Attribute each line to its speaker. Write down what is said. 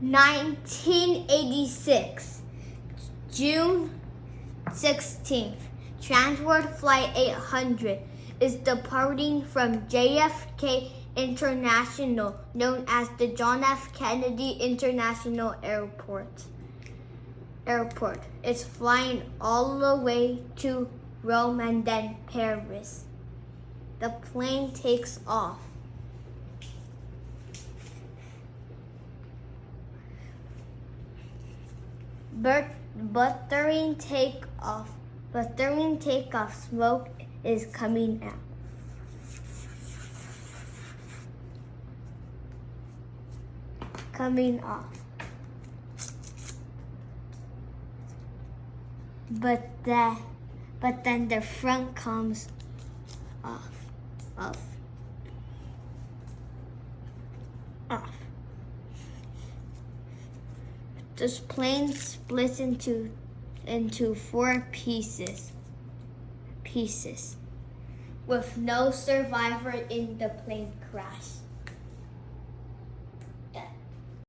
Speaker 1: 1986, June 16th, Transworld Flight 800 is departing from JFK International, known as the John F. Kennedy International Airport. It's flying all the way to Rome and then Paris. The plane takes off. But during takeoff, smoke is coming out. Coming off. But then the front comes off. This plane splits into 4 pieces, with no survivor in the plane crash.